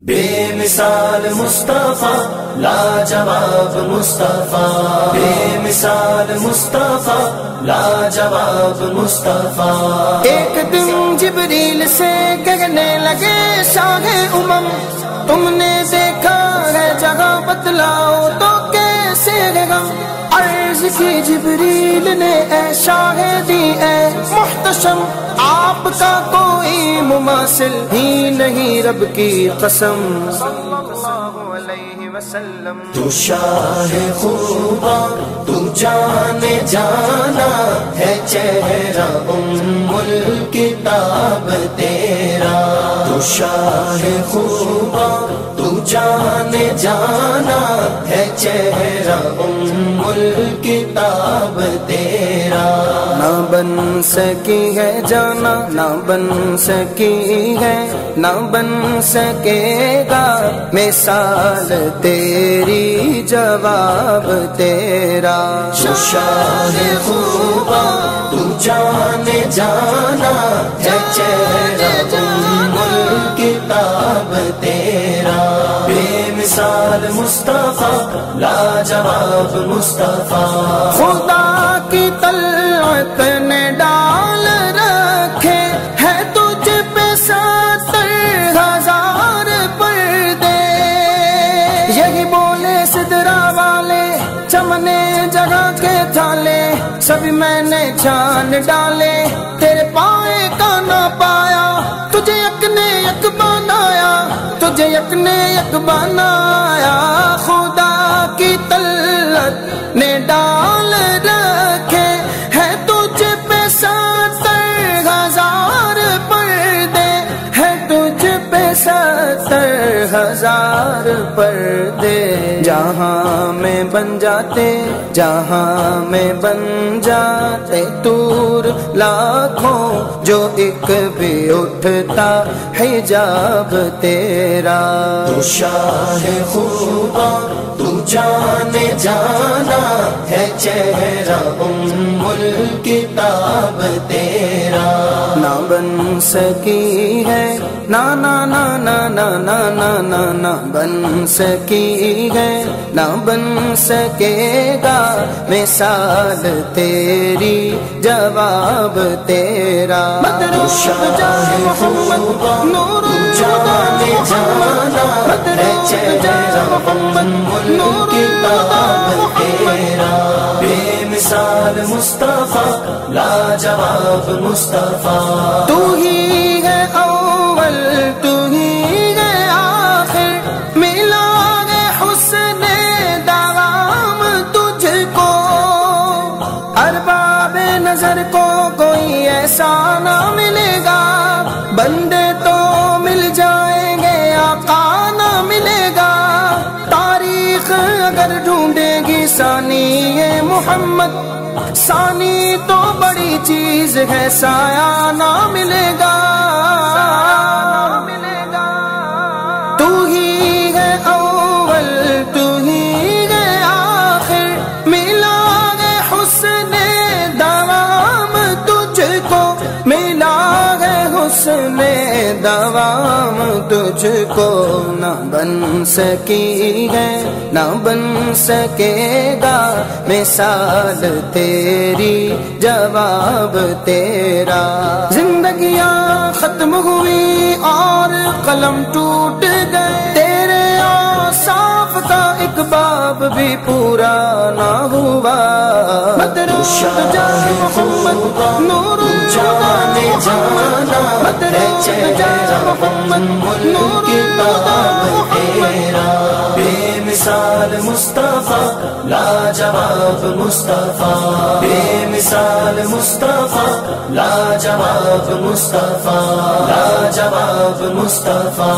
بے مثال مصطفیٰ لاجواب مصطفیٰ، بے مثال مصطفیٰ لاجواب مصطفیٰ۔ ایک دن جبریل سے کہنے لگے شاہ امم، تم نے دیکھا ہے جگہ بتلاؤ تو کیسے گا؟ عرض کی جبریل نے اے شاہدی اے محتشم، آپ کا کوئی مماثل ہی نہیں رب کی قسم صلی اللہ علیہ وسلم۔ تو شاہ خوبا تو جانے جانا ہے چہرہ ام الکتاب تیرا، تو شاہ خوبا تو جانے جانا ہے چہرہ ام الکتاب تیرا۔ نہ بن سکی ہے جانا، نہ بن سکی ہے، نہ بن سکے گا مثال تیری جواب تیرا۔ شاہ خوبا تو جانے جانا ہے چہرہ ام الکتاب تیرا، بے مثال مصطفیٰ لاجواب مصطفیٰ۔ خدا کی طلعت نے ڈال رکھے ہے تجھ پہ 70,000 پردے، یہی بولے سدرا والے چمنے جگہ کے تھالے، سبھی میں نے چھان ڈالے، تیرے پائے کا نہ پایا، تجھے یک نے یک بنایا، تجھے یک نے یک بنایا۔ خدا کی طلعت نے ڈال رکھے ہے تجھ پہ 70,000 پردے، ہے تجھ پہ 70,000 پردے۔ جہاں میں بن جاتے، جہاں میں بن جاتے دور لاکھوں، جو ایک بھی اٹھتا حجاب تیرا۔ تو شاہ خوبا تو جانے جانا ہے چہرہ ام الکتاب تیرا۔ نہ بن سکی ہے، نہ نہ نہ نہ نہ نہ نہ نہ نہ بن سکی ہے، نہ بن سکے گا مثال تیری جواب تیرا۔ شاہ خوبا تو جانے جانا ہے چہرہ ام الکتاب تیرا، بے مثال مصطفیٰ لاجواب مصطفیٰ۔ تو ہی ہے اول، تو ہی ہے آخر، ملا ہے حسن دوام تجھ کو، ارباب نظر کو کوئی ایسا نہ ملے گا، بندے تو مل جائیں گے آقا نہ ملے گا، تاریخ اگر ڈھونڈے گی ثانی محمد، ثانی تو بڑی چیز ہے سایہ نہ ملے گا۔ تو ہی ہے اول، تو ہی ہے آخر، ملا ہے حسن دوام تجھ کو، ملا ہے حسن دوام تجھ کو۔ نہ بن سکی ہے، نہ بن سکے گا مثال تیری جواب تیرا۔ زندگیاں ختم ہوئی اور قلم ٹوٹ گئے، تیرے اوصاف کا ایک باب بھی پورا نہ ہوا۔ مدرود جا محمد نور جانے جانا ہے چہرہ محمد نور کتاب تیرا، بے مثال مصطفیٰ لاجواب مصطفیٰ، بے مثال مصطفیٰ لاجواب مصطفیٰ، لاجواب مصطفیٰ۔